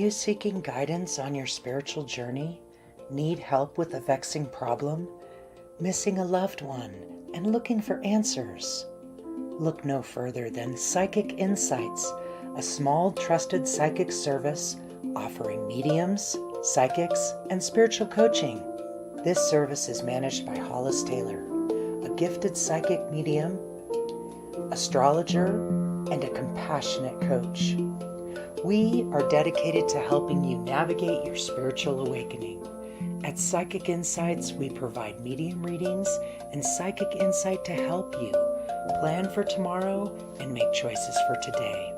you seeking guidance on your spiritual journey? Need help with a vexing problem? Missing a loved one and looking for answers? Look no further than Psychic Insights, a small trusted psychic service offering mediums, psychics, and spiritual coaching. This service is managed by Hollis Taylor, a gifted psychic medium, astrologer, and a compassionate coach. We are dedicated to helping you navigate your spiritual awakening. At Psychic Insights, we provide medium readings and psychic insight to help you plan for tomorrow and make choices for today.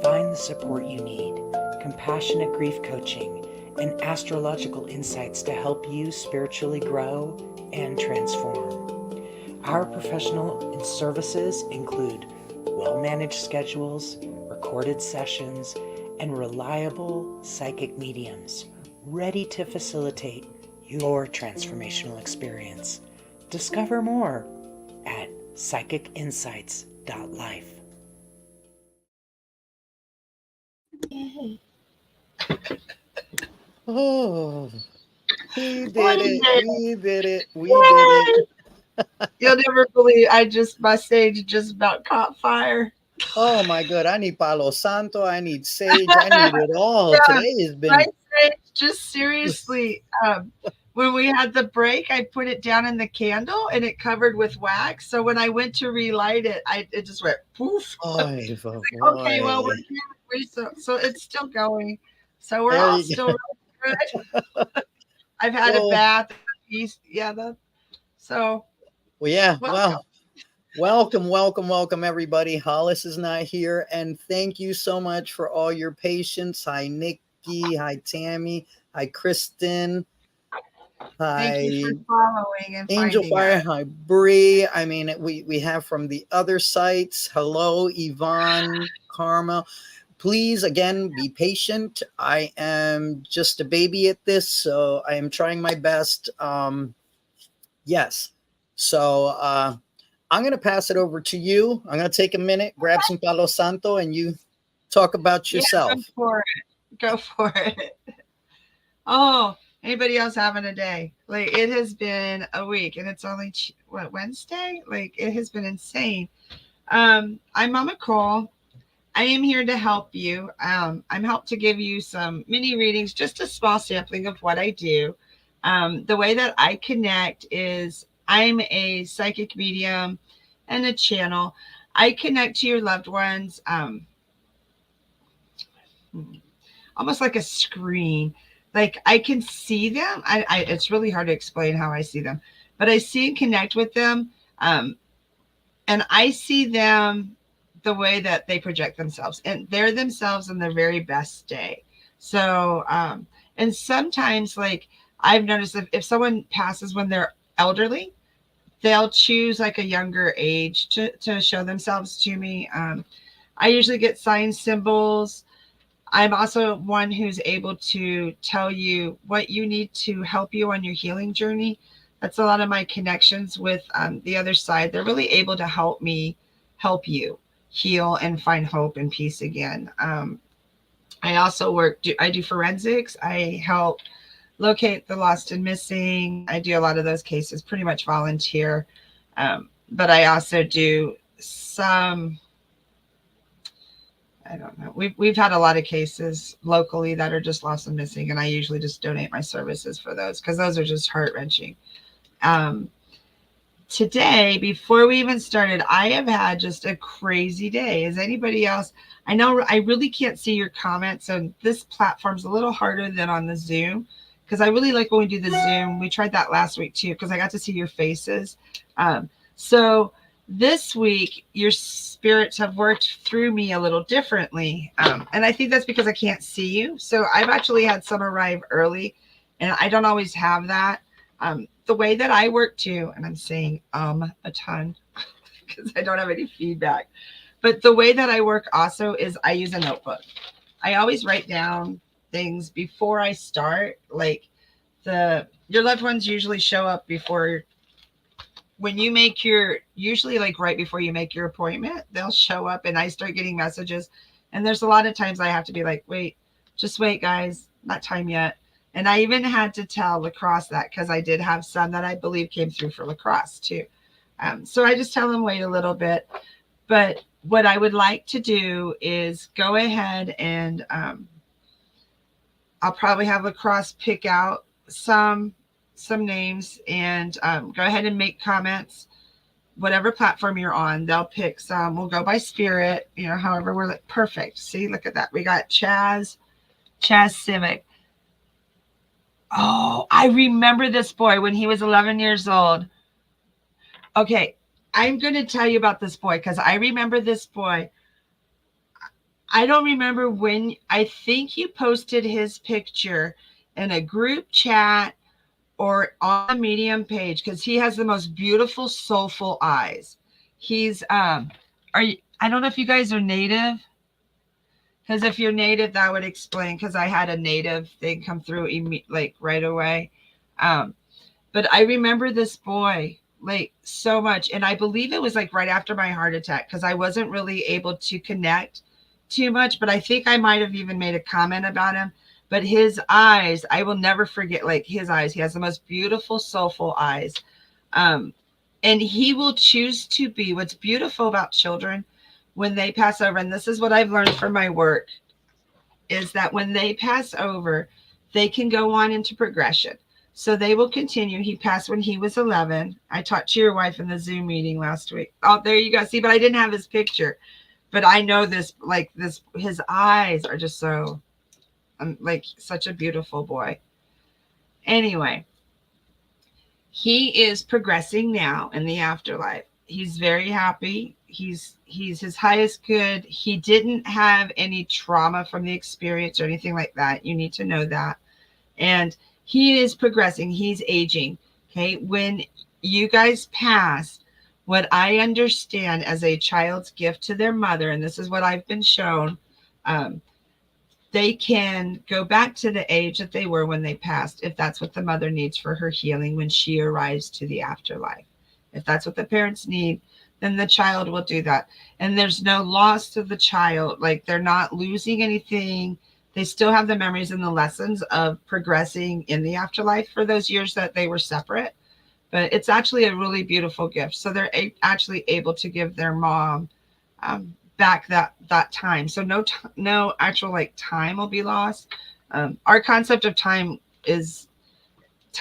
Find the support you need, compassionate grief coaching, and astrological insights to help you spiritually grow and transform. Our professional services include well-managed schedules, recorded sessions, and reliable psychic mediums ready to facilitate your transformational experience. Discover more at psychicinsights.life. Yay. Oh, we did What it. a We did it. We did Yay. it. You'll never believe my sage just about caught fire. Oh my God. I need Palo Santo. I need sage. I need it all. Yeah, Today has my been. sage, just seriously. When we had the break, I put it down in the candle and it covered with wax. So when I went to relight it, it just went poof. Oy, Okay, well boy. so it's still going. So we're There all you still really good. I've had a go. bath. Yeah, so Well, yeah. welcome. Well, welcome, everybody. Hollis is not here. And thank you so much for all your patience. Hi, Nikki. Hi, Tammy. Hi, Kristen. Thank you for Hi, following and Angel finding us. Fire. Hi, Bree. I mean, we have from the other sites. Hello, Yvonne, Karma. Please, again, be patient. I am just a baby at this, so I am trying my best. Yes. So I'm going to pass it over to you. I'm going to take a minute, grab some Palo Santo, and you talk about Yeah, go yourself. for it. Go for it. Oh, anybody else having a day? Like it has been a week, and it's only Wednesday. Like it has been insane. I'm MamaCole. I am here to help you. I'm helped to give you some mini readings, just a small sampling of what I do. The way that I connect is I'm a psychic medium and a channel. I connect to your loved ones almost like a screen. Like I can see them. It's really hard to explain how I see them, but I see and connect with them. Um, and I see them the way that they project themselves, and they're themselves in their very best day. So, and sometimes, like I've noticed, if someone passes when they're elderly, they'll choose like a younger age to show themselves to me. I usually get sign symbols. I'm also one who's able to tell you what you need to help you on your healing journey. That's a lot of my connections with the other side. They're really able to help me help you heal and find hope and peace again. I also I do forensics. I help locate the lost and missing. I do a lot of those cases, pretty much volunteer. But I also do some, I don't know. We've had a lot of cases locally that are just lost and missing, and I usually just donate my services for those because those are just heart wrenching. Um, Today, before we even started, I have had just a crazy day. Is anybody else? I know I really can't see your comments, so this platform's a little harder than on the Zoom because I really like when we do the Zoom. We tried that last week too because I got to see your faces. So this week, your spirits have worked through me a little differently, and I think that's because I can't see you. So I've actually had some arrive early, and I don't always have that. The way that I work too, and I'm saying a ton because I don't have any feedback, but the way that I work also is I use a notebook. I always write down things before I start. Like your loved ones usually show up before when you make usually like right before you make your appointment, they'll show up and I start getting messages. And there's a lot of times I have to be like, wait, Just wait, guys. Not time yet. And I even had to tell lacrosse that because I did have some that I believe came through for lacrosse too. So I just tell them wait a little bit. But what I would like to do is go ahead and I'll probably have lacrosse pick out some names and go ahead and make comments. Whatever platform you're on, they'll pick some. We'll go by spirit, however we're like, perfect. See, look at that. We got Chaz Civic. Oh, I remember this boy when he was 11 years old. Okay, I'm going to tell you about this boy because I remember this boy. I don't remember when. I think you posted his picture in a group chat or on the Medium page because he has the most beautiful, soulful eyes. He's are you? I don't know if you guys are native. Because if you're native, that would explain. Because I had a native thing come through like right away. But I remember this boy like so much, and I believe it was like right after my heart attack because I wasn't really able to connect too much. But I think I might have even made a comment about him. But his eyes, I will never forget. Like his eyes, he has the most beautiful, soulful eyes. And he will choose to be. What's beautiful about children when they pass over, and this is what I've learned from my work, is that when they pass over, they can go on into progression. So they will continue. He passed when he was 11. I talked to your wife in the Zoom meeting last week. Oh, there you go. See, but I didn't have his picture. But I know this, like this, his eyes are just so, like such a beautiful boy. Anyway, he is progressing now in the afterlife. He's very happy. He's his highest good. He didn't have any trauma from the experience or anything like that. You need to know that. And he is progressing. He's aging. Okay. When you guys pass, what I understand as a child's gift to their mother, and this is what I've been shown, they can go back to the age that they were when they passed, if that's what the mother needs for her healing when she arrives to the afterlife. If that's what the parents need, then the child will do that. And there's no loss to the child. Like they're not losing anything. They still have the memories and the lessons of progressing in the afterlife for those years that they were separate. But it's actually a really beautiful gift. So they're actually able to give their mom back that time. So no actual like time will be lost. Our concept of time is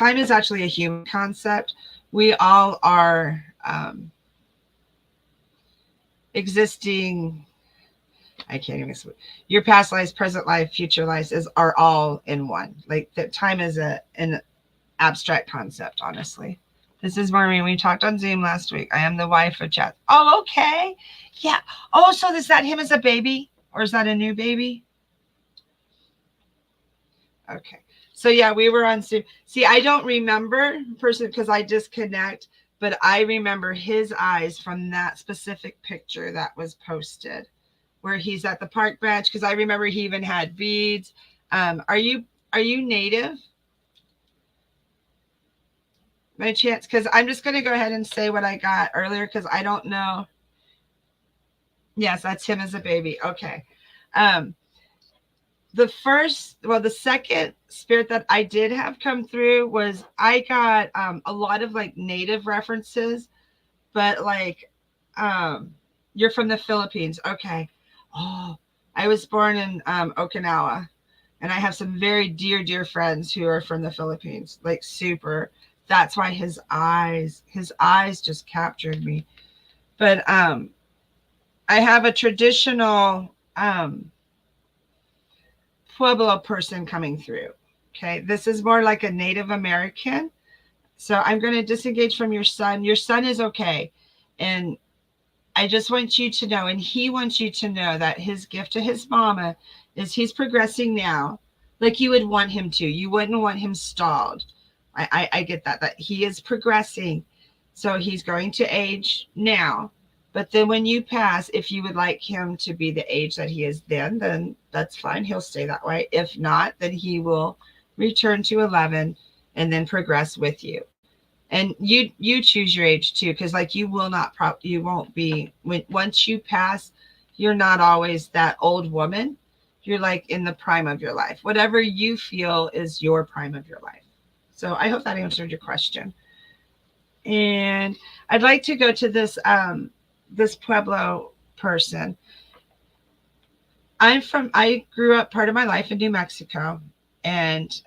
actually a human concept. We all are existing. I can't even explain. Your past lives, present life, future lives are all in one. Like that time is an abstract concept, honestly. This is Maureen. We talked on Zoom last week. I am the wife of Chad. Oh, okay. Yeah. Oh, so is that him as a baby? Or is that a new baby? Okay. So yeah, we were on Zoom. See, I don't remember person because I disconnect, but I remember his eyes from that specific picture that was posted where he's at the park bench. Because I remember he even had beads. Are you native? By chance, because I'm just going to go ahead and say what I got earlier because I don't know. Yes, that's him as a baby. Okay. The second spirit that I did have come through was I got a lot of like native references, but like you're from the Philippines. Okay. Oh, I was born in Okinawa, and I have some very dear friends who are from the Philippines, like super. That's why his eyes just captured me. But I have a traditional Pueblo person coming through. Okay, this is more like a Native American. So I'm going to disengage from your son. Your son is okay. And I just want you to know, and he wants you to know that his gift to his mama is he's progressing now like you would want him to. You wouldn't want him stalled. I get that he is progressing. So he's going to age now. But then when you pass, if you would like him to be the age that he is then that's fine. He'll stay that way. If not, then he will return to 11 and then progress with you. And you choose your age too, because like you won't be once you pass, you're not always that old woman. you're like in the prime of your life. Whatever you feel is your prime of your life. So I hope that answered your question. And I'd like to go to this Pueblo person. I grew up part of my life in New Mexico, and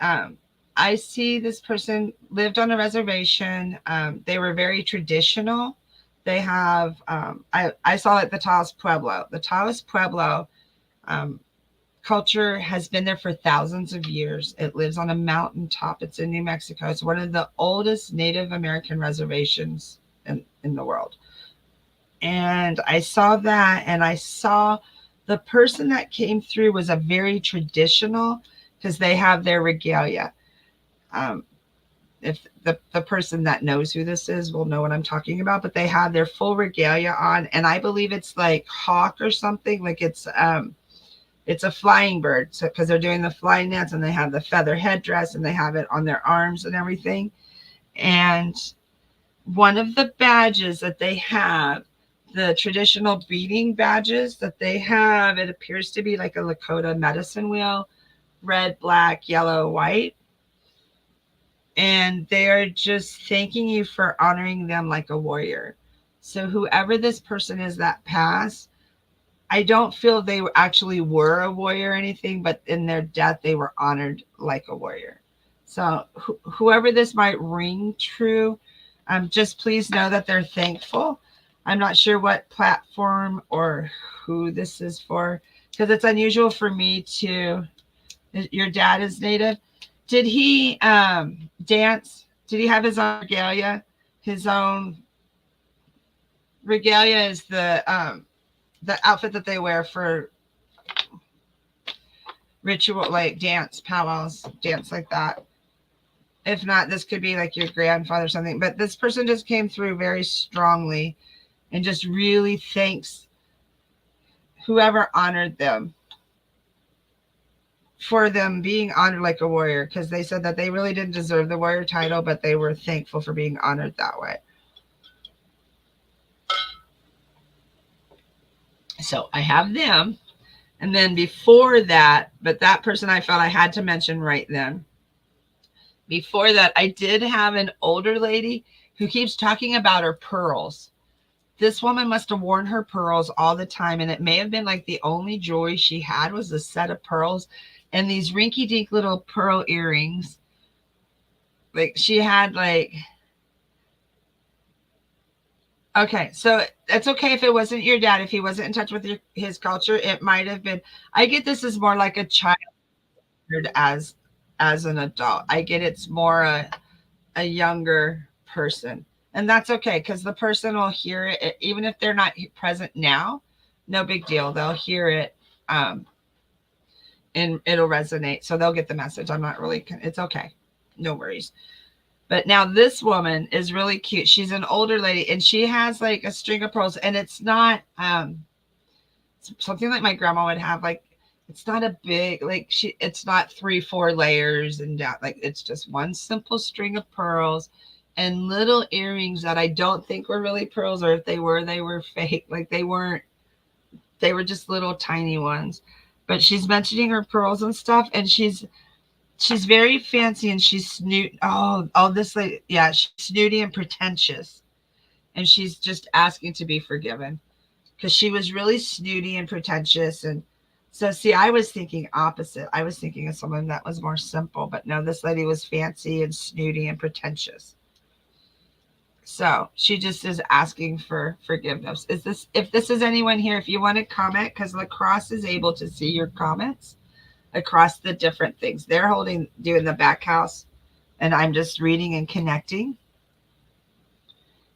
I see this person lived on a reservation. They were very traditional. They have, I saw it, the Taos Pueblo. The Taos Pueblo um, culture has been there for thousands of years. It lives on a mountaintop. It's in New Mexico. It's one of the oldest Native American reservations in the world. And I saw that, and I saw the person that came through was a very traditional, because they have their regalia. Um, if the person that knows who this is will know what I'm talking about, but they have their full regalia on, and I believe it's like hawk or something, like it's a flying bird. So because they're doing the flying dance, and they have the feather headdress, and they have it on their arms and everything. And one of the badges that they have, the traditional beading badges that they have, it appears to be like a Lakota medicine wheel, red, black, yellow, white. And they are just thanking you for honoring them like a warrior. So whoever this person is that passed, I don't feel they actually were a warrior or anything, but in their death, they were honored like a warrior. So whoever this might ring true, just please know that they're thankful. I'm not sure what platform or who this is for, because it's unusual for me to. Your dad is Native. Did he dance? Did he have his own regalia? His own regalia is the outfit that they wear for ritual, like dance, powwows, dance like that. If not, this could be like your grandfather or something. But this person just came through very strongly and just really thanks whoever honored them for them being honored like a warrior, because they said that they really didn't deserve the warrior title, but they were thankful for being honored that way. So I have them. And then before that, but that person I felt I had to mention right then. Before that, I did have an older lady who keeps talking about her pearls. This woman must have worn her pearls all the time, and it may have been like the only jewelry she had was a set of pearls and these rinky-dink little pearl earrings. Like she had like, okay, so it's okay if it wasn't your dad, if he wasn't in touch with his culture. It might have been, I get this is more like a child as an adult. I get it's more a younger person. And that's okay, because the person will hear it, even if they're not present now, no big deal. They'll hear it and it'll resonate. So they'll get the message. I'm not really, it's okay. No worries. But now this woman is really cute. She's an older lady, and she has like a string of pearls, and it's not something like my grandma would have. Like it's not a big, like it's not 3-4 layers and down. Like it's just one simple string of pearls and little earrings that I don't think were really pearls, or if they were fake. Like they weren't, they were just little tiny ones. But she's mentioning her pearls and stuff, and she's very fancy, and she's snoot. Oh, this lady, yeah, she's snooty and pretentious, and she's just asking to be forgiven because she was really snooty and pretentious. And so, see, I was thinking opposite. I was thinking of someone that was more simple, but no, this lady was fancy and snooty and pretentious. So she just is asking for forgiveness. If this is anyone here, if you want to comment, because Lacrosse is able to see your comments across the different things. They're doing the back house, and I'm just reading and connecting.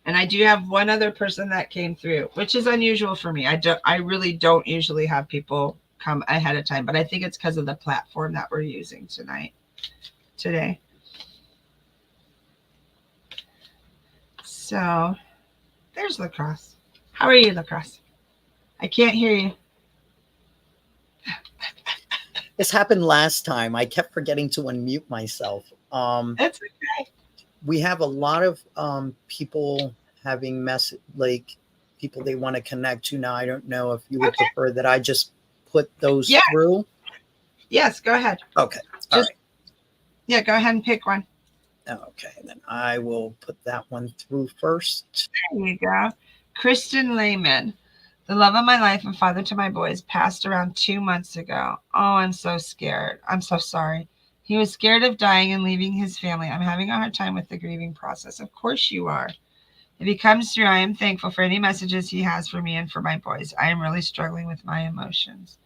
And I do have one other person that came through, which is unusual for me. I really don't usually have people come ahead of time, but I think it's because of the platform that we're using today. So there's Lacrosse. How are you, Lacrosse? I can't hear you. This happened last time. I kept forgetting to unmute myself. That's okay. We have a lot of people having people they want to connect to now. I don't know if you would prefer that I just put those through. Yes, go ahead. Okay. All Just, right. yeah, go ahead and pick one. Okay. Then I will put that one through first. There you go. Kristen Lehman. The love of my life and father to my boys passed around 2 months ago. Oh, I'm so scared. I'm so sorry. He was scared of dying and leaving his family. I'm having a hard time with the grieving process. Of course you are. If he comes through, I am thankful for any messages he has for me and for my boys. I am really struggling with my emotions.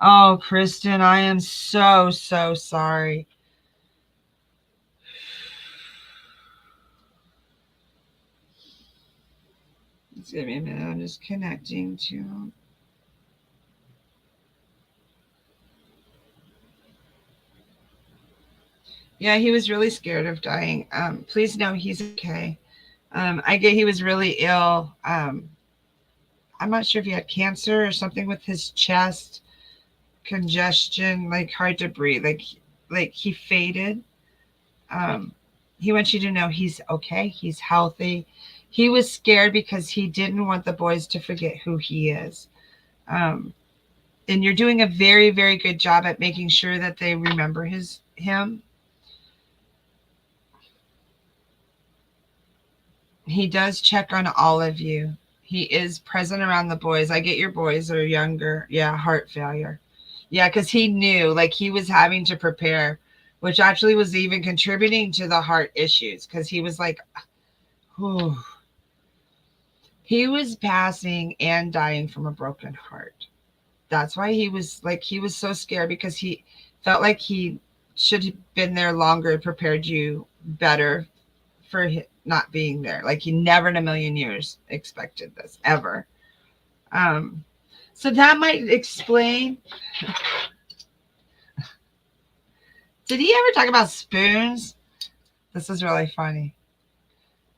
Oh, Kristen, I am so, so sorry. Just give me a minute. I'm just connecting to. Yeah, he was really scared of dying. Please know he's okay. I get he was really ill. I'm not sure if he had cancer or something with his chest, congestion, like hard to breathe, like he faded. Um, he wants you to know he's okay. He's healthy. He was scared because he didn't want the boys to forget who he is. Um, and you're doing a very, very good job at making sure that they remember him. He does check on all of you. He is present around the boys. I get your boys are younger. Yeah, heart failure. Yeah, because he knew, like he was having to prepare, which actually was even contributing to the heart issues because he was like, whew. He was passing and dying from a broken heart. That's why he was so scared because he felt like he should have been there longer and prepared you better for not being there. Like he never in a million years expected this ever. Um, so that might explain. Did he ever talk about spoons? This is really funny.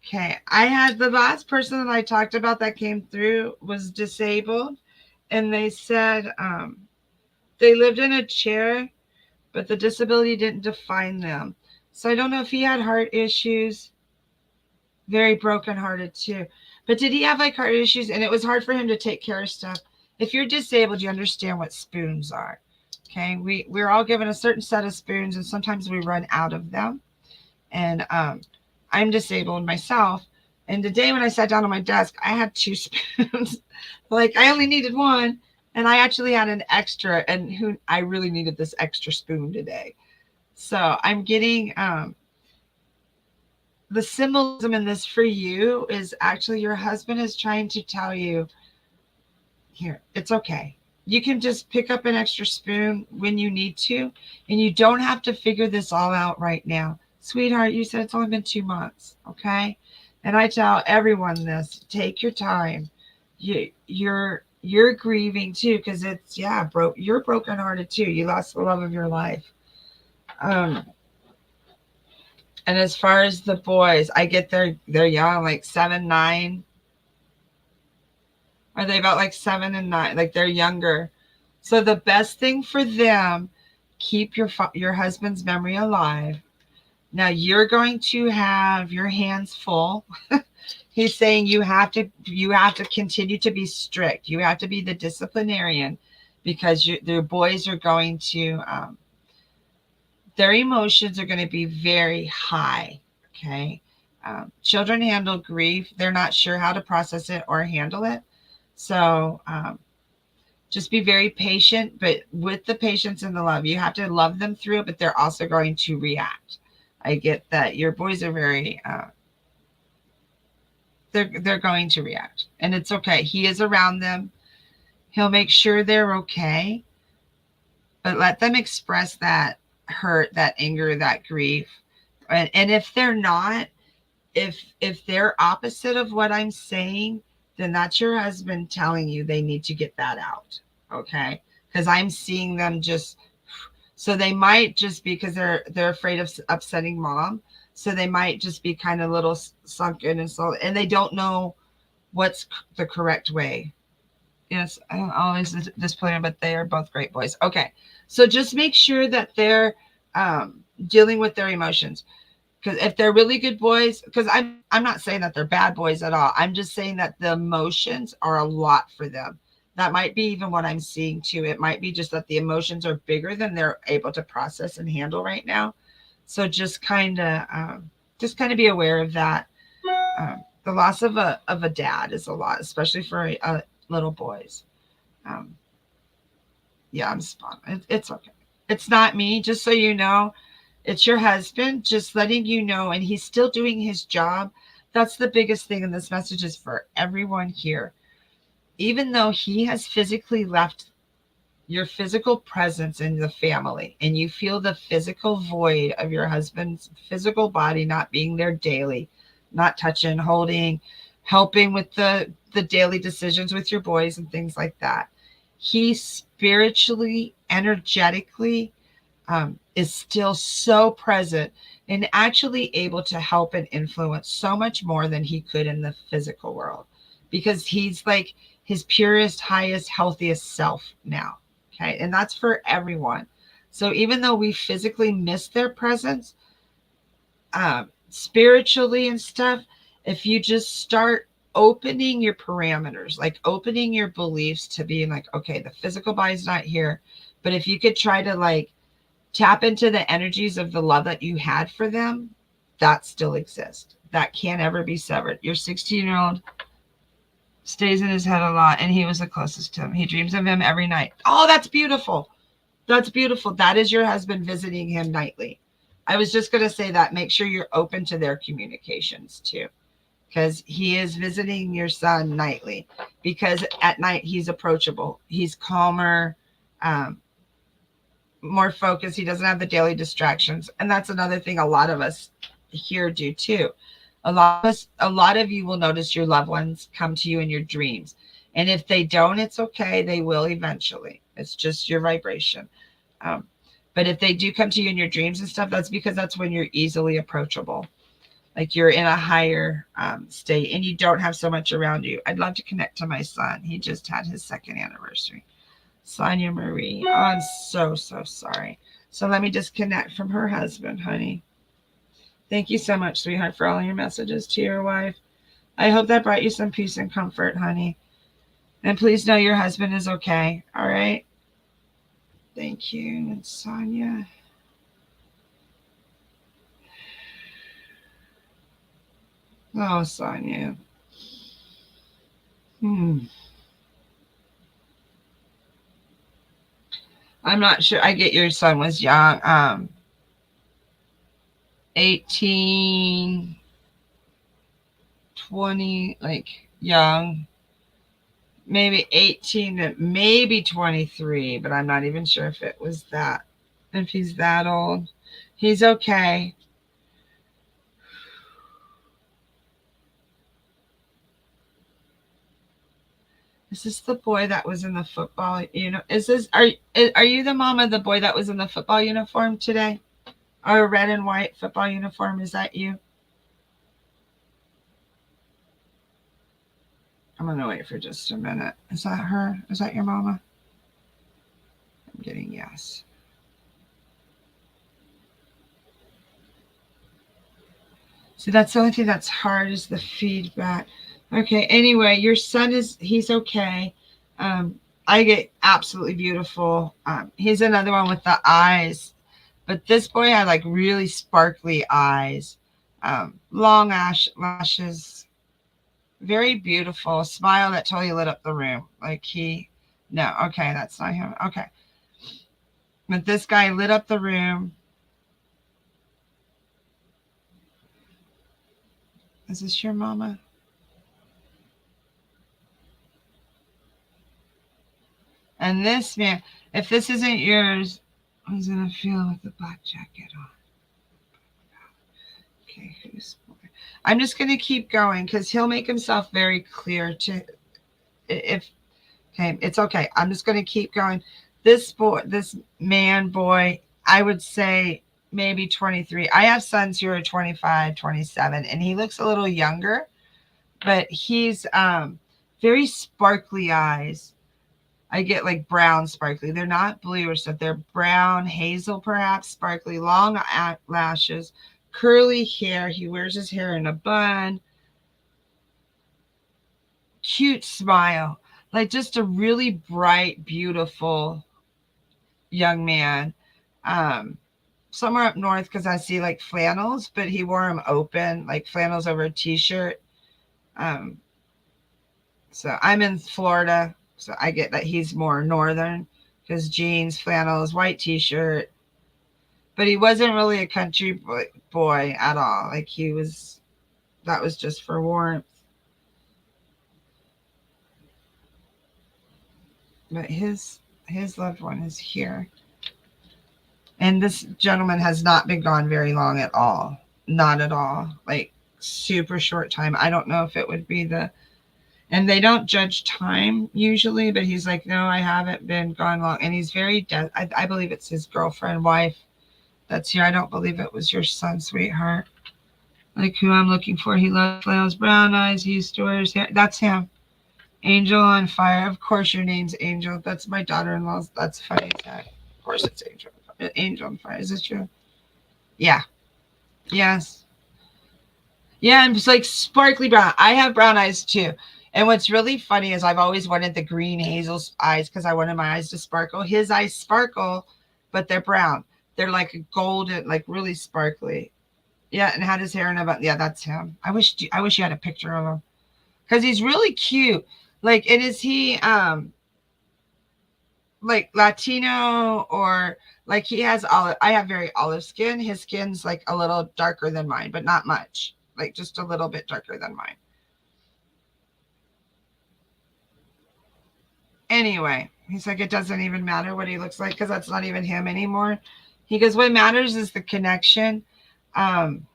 Okay, I had the last person that I talked about that came through was disabled, and they said they lived in a chair, but the disability didn't define them. So I don't know if he had heart issues, very brokenhearted too. But did he have like heart issues and it was hard for him to take care of stuff? If you're disabled, you understand what spoons are. Okay, we're all given a certain set of spoons, and sometimes we run out of them. And I'm disabled myself. And the day when I sat down on my desk, I had two spoons. Like I only needed one, and I actually had an extra. And who I really needed this extra spoon today. So I'm getting the symbolism in this for you is actually your husband is trying to tell you here, it's okay. You can just pick up an extra spoon when you need to, and you don't have to figure this all out right now. Sweetheart, you said it's only been 2 months, okay? And I tell everyone this, take your time. You're grieving too, because it's you're brokenhearted too. You lost the love of your life. Um, and as far as the boys, I get they're young, like 7, 9. Are they about like 7 and 9? Like they're younger. So the best thing for them, keep your husband's memory alive. Now you're going to have your hands full. He's saying you have to continue to be strict. You have to be the disciplinarian because the boys are going to their emotions are going to be very high. Okay. Children handle grief. They're not sure how to process it or handle it. So just be very patient, but with the patience and the love, you have to love them through it, but they're also going to react. I get that your boys are very, they're going to react, and it's okay. He is around them. He'll make sure they're okay, but let them express that hurt, that anger, that grief. And if they're not, if they're opposite of what I'm saying, then that's your husband telling you they need to get that out. Okay. Because I'm seeing them just, so they might just be, because they're afraid of upsetting mom. So they might just be kind of little sunken and they don't know what's the correct way. Yes, I don't always display them, but they are both great boys. Okay. So just make sure that they're dealing with their emotions. Because if they're really good boys, because I'm not saying that they're bad boys at all. I'm just saying that the emotions are a lot for them. That might be even what I'm seeing too. It might be just that the emotions are bigger than they're able to process and handle right now. So just kind of be aware of that. The loss of a dad is a lot, especially for little boys. Um, yeah, I'm spot on. It's okay. It's not me, just so you know. It's your husband, just letting you know, and he's still doing his job. That's the biggest thing, and this message is for everyone here. Even though he has physically left your physical presence in the family, and you feel the physical void of your husband's physical body not being there daily, not touching, holding, helping with the daily decisions with your boys and things like that, he spiritually, energetically, is still so present and actually able to help and influence so much more than he could in the physical world, because he's like his purest, highest, healthiest self now. Okay. And that's for everyone. So even though we physically miss their presence, spiritually and stuff, if you just start opening your parameters, like opening your beliefs to being like, okay, the physical body's not here, but if you could try to like tap into the energies of the love that you had for them, that still exists. That can't ever be severed. Your 16-year-old stays in his head a lot, and he was the closest to him. He dreams of him every night. Oh, that's beautiful. That's beautiful. That is your husband visiting him nightly. I was just going to say that. Make sure you're open to their communications too, because he is visiting your son nightly, because at night he's approachable. He's calmer, more focused. He doesn't have the daily distractions. And that's another thing a lot of us here do too. A lot of you will notice your loved ones come to you in your dreams. And if they don't, it's okay. They will eventually. It's just your vibration. Um, but if they do come to you in your dreams and stuff, that's because that's when you're easily approachable. Like you're in a higher state and you don't have so much around you. I'd love to connect to my son. He just had his 2nd anniversary. Sonia Marie. Oh, I'm so, so sorry. So let me disconnect from her husband, honey. Thank you so much, sweetheart, for all your messages to your wife. I hope that brought you some peace and comfort, honey. And please know your husband is okay. All right? Thank you. And Sonia. Oh, Sonia. I'm not sure. I get your son was young. 18, 20, like young. Maybe 18 to maybe 23, but I'm not even sure if it was that. If he's that old. He's okay. Is this the boy that was in the football? Are you the mom of the boy that was in the football uniform today? Or red and white football uniform? Is that you? I'm gonna wait for just a minute. Is that her? Is that your mama? I'm getting yes. See, that's the only thing that's hard is the feedback. Okay, anyway, your son he's okay. I get absolutely beautiful. He's another one with the eyes. But this boy had like really sparkly eyes, long lashes, very beautiful smile that totally lit up the room. Like no, okay, that's not him. Okay. But this guy lit up the room. Is this your mama? And this man, if this isn't yours, who's gonna feel with the black jacket on? Okay, who's more? I'm just gonna keep going because he'll make himself very clear to if okay, it's okay. I'm just gonna keep going. This boy, I would say maybe 23. I have sons who are 25, 27, and he looks a little younger, but he's very sparkly eyes. I get like brown sparkly. They're not blue or stuff. They're brown, hazel perhaps, sparkly, long lashes, curly hair. He wears his hair in a bun. Cute smile. like just a really bright, beautiful young man. Somewhere up north, because I see like flannels, but he wore them open, like flannels over a t-shirt. Um, so I'm in Florida, so I get that he's more northern because jeans, flannels, white t-shirt. But he wasn't really a country boy at all. Like he was, that was just for warmth. But his loved one is here. And this gentleman has not been gone very long at all. Not at all. Like super short time. I don't know if it would be and they don't judge time usually, but he's like, no, I haven't been gone long. And he's very I believe it's his girlfriend, wife that's here. I don't believe it was your son, sweetheart. Like who I'm looking for. He loves flannels, brown eyes. He used to wear his hair. That's him. Angel on fire. Of course your name's Angel. That's my daughter-in-law's. That's funny. Of course it's Angel. Angel on fire. Is it true? Yeah. Yes. Yeah, and it's like sparkly brown. I have brown eyes too. And what's really funny is I've always wanted the green hazel eyes because I wanted my eyes to sparkle. His eyes sparkle, but they're brown. They're like a golden, like really sparkly. Yeah, and had his hair in a bun. Yeah, that's him. I wish you had a picture of him because he's really cute. Like, and is he like Latino or like he has olive? I have very olive skin. His skin's like a little darker than mine, but not much. Like just a little bit darker than mine. Anyway, he's like, it doesn't even matter what he looks like because that's not even him anymore. He goes, what matters is the connection. Um,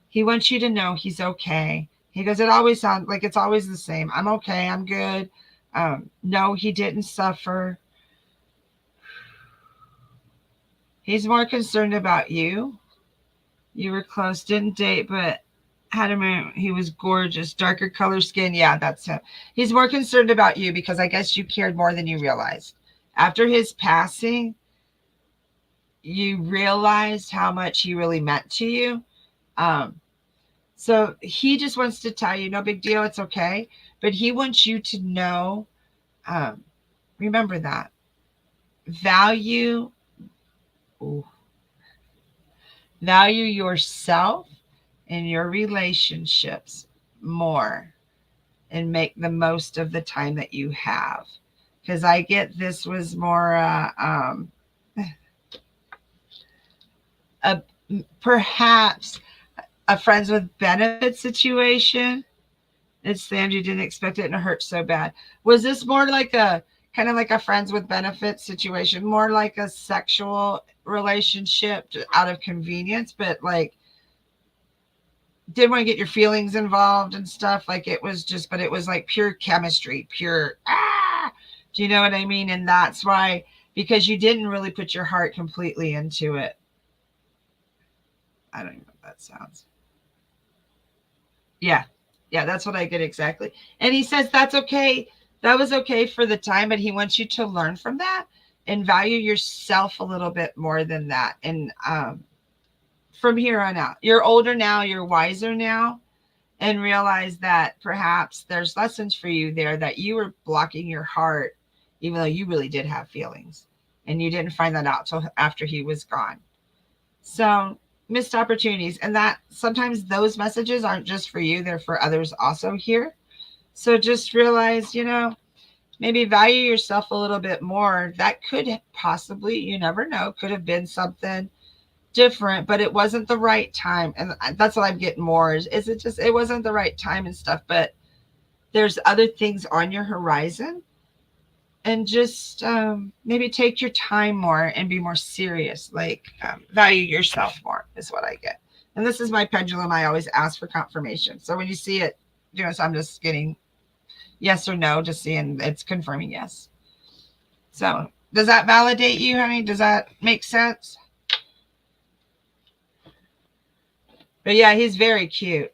he wants you to know he's okay. He goes, it always sounds like it's always the same. I'm okay. I'm good. No, he didn't suffer. He's more concerned about you. You were close, didn't date, but had him. He was gorgeous, darker color skin. Yeah, that's him. He's more concerned about you because I guess you cared more than you realized. After his passing, you realized how much he really meant to you. Um, so he just wants to tell you, no big deal, it's okay. But he wants you to know, remember that. Value, ooh, value yourself and your relationships more and make the most of the time that you have. Because I get this was more a perhaps a friends with benefits situation. It's the Andrew didn't expect it and it hurt so bad. Was this more like a kind of like a friends with benefits situation, more like a sexual relationship out of convenience, but like didn't want to get your feelings involved and stuff. Like it was just, but it was like pure chemistry, pure, do you know what I mean? And that's why, because you didn't really put your heart completely into it. I don't even know what that sounds. Yeah. Yeah, that's what I get exactly. And he says that's okay. That was okay for the time, but he wants you to learn from that and value yourself a little bit more than that. And from here on out, you're older now, you're wiser now, and realize that perhaps there's lessons for you there that you were blocking your heart, even though you really did have feelings. And you didn't find that out till after he was gone. So missed opportunities. And that sometimes those messages aren't just for you, they're for others also here. So just realize, maybe value yourself a little bit more. That could possibly, you never know, could have been something different, but it wasn't the right time. And that's what I'm getting more is it just, it wasn't the right time and stuff, but there's other things on your horizon. And just maybe take your time more and be more serious, like value yourself more is what I get. And this is my pendulum. I always ask for confirmation. So when you see it, so I'm just getting yes or no, just seeing it's confirming yes. So does that validate you, honey? Does that make sense? But yeah, he's very cute.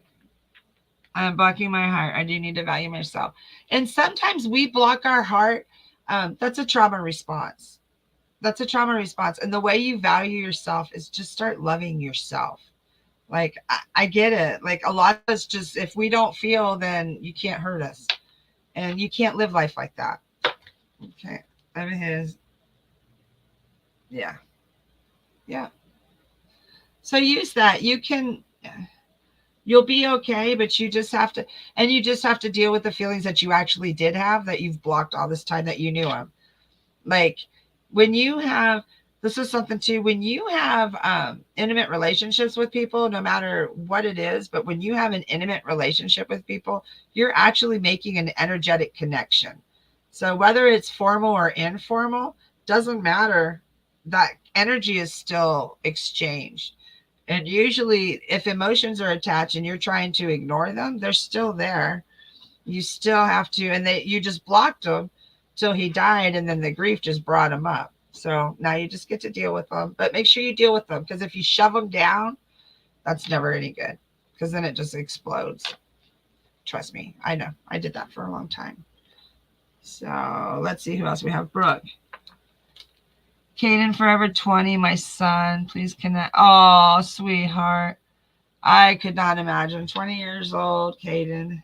I'm blocking my heart. I do need to value myself. And sometimes we block our heart. That's a trauma response. That's a trauma response. And the way you value yourself is just start loving yourself. Like, I get it. Like a lot of us just, if we don't feel, then you can't hurt us. And you can't live life like that. Okay. I mean, yeah. Yeah. So use that. You'll be okay, but you just have to, and you just have to deal with the feelings that you actually did have that you've blocked all this time that you knew them. Like when you have, this is something too, when you have intimate relationships with people, no matter what it is, but when you have an intimate relationship with people, you're actually making an energetic connection. So whether it's formal or informal, doesn't matter. That energy is still exchanged. And usually, if emotions are attached and you're trying to ignore them, they're still there. You still have to, and you just blocked them till he died, and then the grief just brought him up. So now you just get to deal with them, but make sure you deal with them, because if you shove them down, that's never any good, because then it just explodes. Trust me, I know. I did that for a long time. So let's see who else we have. Brooke. Caden, forever 20, my son. Please connect. Oh, sweetheart. I could not imagine. 20 years old, Caden.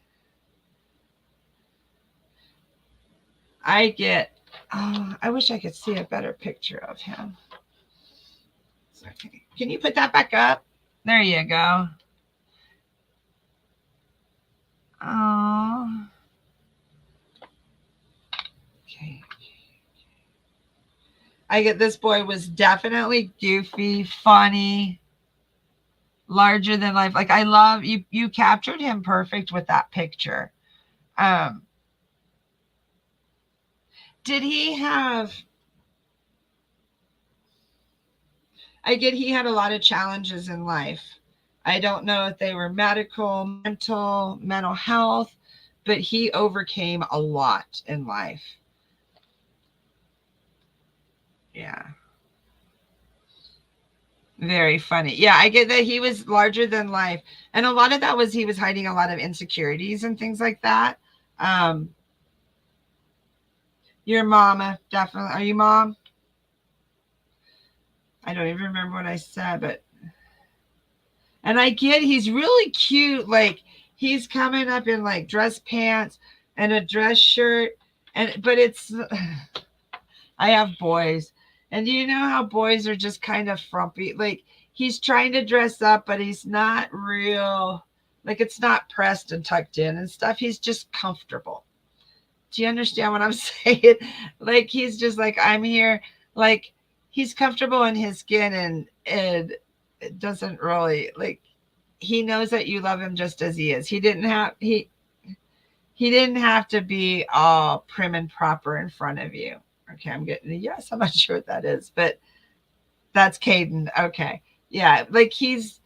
I wish I could see a better picture of him. Okay. Can you put that back up? There you go. Oh. Okay. This boy was definitely goofy, funny, larger than life. Like, I love you. You captured him perfect with that picture. Did he have, he had a lot of challenges in life. I don't know if they were medical, mental health, but he overcame a lot in life. Yeah. Very funny. Yeah, I get that he was larger than life. And a lot of that was he was hiding a lot of insecurities and things like that. Your mama, definitely. Are you mom? I don't even remember what I said, but. And I get he's really cute. Like, he's coming up in like dress pants and a dress shirt. But it's, I have boys. And you know how boys are just kind of frumpy? Like, he's trying to dress up, but he's not real. Like, it's not pressed and tucked in and stuff. He's just comfortable. Do you understand what I'm saying? Like, he's just like, I'm here. Like, he's comfortable in his skin, and it doesn't really, like, he knows that you love him just as he is. He didn't have to be all prim and proper in front of you. Okay, I'm getting a yes. I'm not sure what that is, but that's Caden. Okay. Yeah, like, he's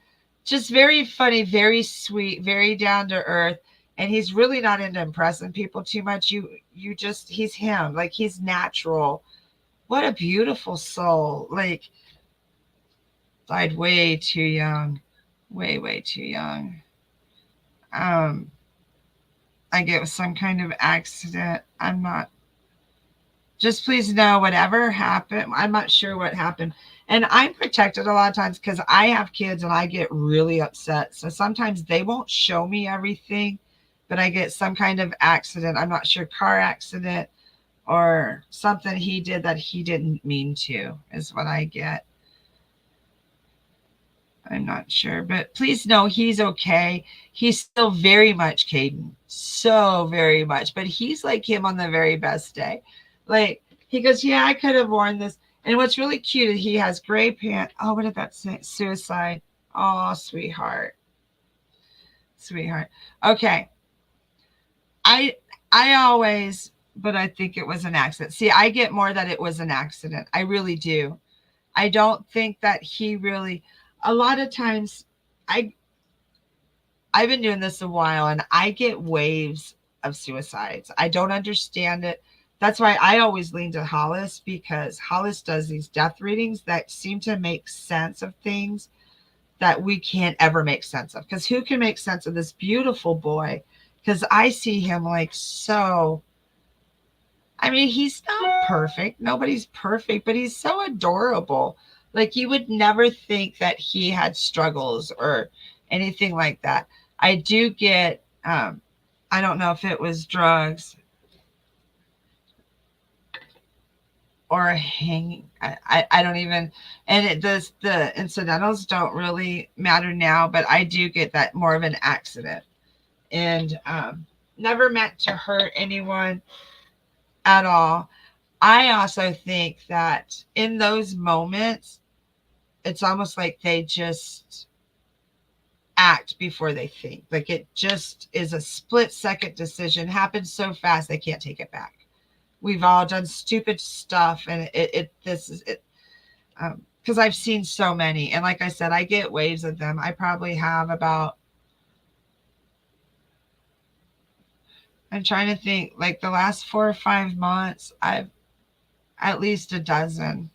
just very funny, very sweet, very down to earth, and he's really not into impressing people too much. He's him. Like, he's natural. What a beautiful soul. Like, died way too young. Way too young. I get some kind of accident. I'm not. Just please know whatever happened. I'm not sure what happened. And I'm protected a lot of times because I have kids and I get really upset. So sometimes they won't show me everything, but I get some kind of accident. I'm not sure, car accident or something he did that he didn't mean to is what I get. I'm not sure, but please know he's okay. He's still very much Caden, so very much, but he's like him on the very best day. Like, he goes, yeah, I could have worn this. And what's really cute is he has gray pants. Oh, what did that say? Suicide. Oh, sweetheart. Okay. I always, but I think it was an accident. See, I get more that it was an accident. I really do. I don't think that he really, a lot of times, I've been doing this a while and I get waves of suicides. I don't understand it. That's why I always lean to Hollis, because Hollis does these death readings that seem to make sense of things that we can't ever make sense of. Because who can make sense of this beautiful boy? Because I see him like so. I mean, he's not perfect. Nobody's perfect, but he's so adorable. Like, you would never think that he had struggles or anything like that. I do get, I don't know if it was drugs. or a hanging. I don't even, and the incidentals don't really matter now, but I do get that more of an accident, and never meant to hurt anyone at all. I also think that in those moments, it's almost like they just act before they think. Like it just is a split second decision, happens so fast they can't take it back. We've all done stupid stuff, and this is it. Because I've seen so many, and like I said, I get waves of them. I probably have about, I'm trying to think, like the last 4 or 5 months, I've at least a dozen.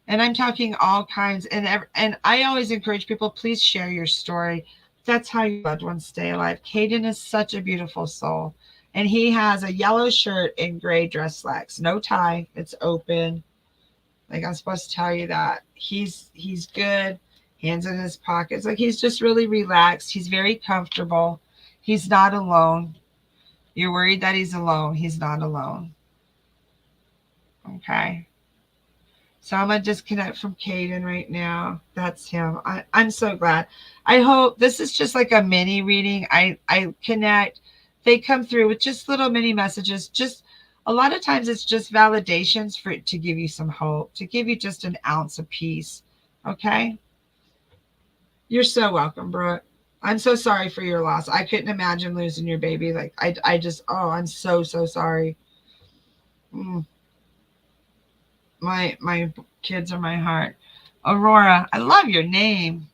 And I'm talking all kinds. And I always encourage people, please share your story. That's how your loved ones stay alive. Caden is such a beautiful soul. And he has a yellow shirt and gray dress slacks. No tie. It's open. Like I'm supposed to tell you that. He's good. Hands in his pockets. Like he's just really relaxed. He's very comfortable. He's not alone. You're worried that he's alone. He's not alone. Okay. So I'm going to disconnect from Caden right now. That's him. I'm so glad. I hope this is just like a mini reading. I connect. They come through with just little mini messages. Just a lot of times it's just validations for to give you some hope, to give you just an ounce of peace. Okay? You're so welcome, Brooke. I'm so sorry for your loss. I couldn't imagine losing your baby. Like I just, oh, I'm so sorry. My kids are my heart. Aurora, I love your name.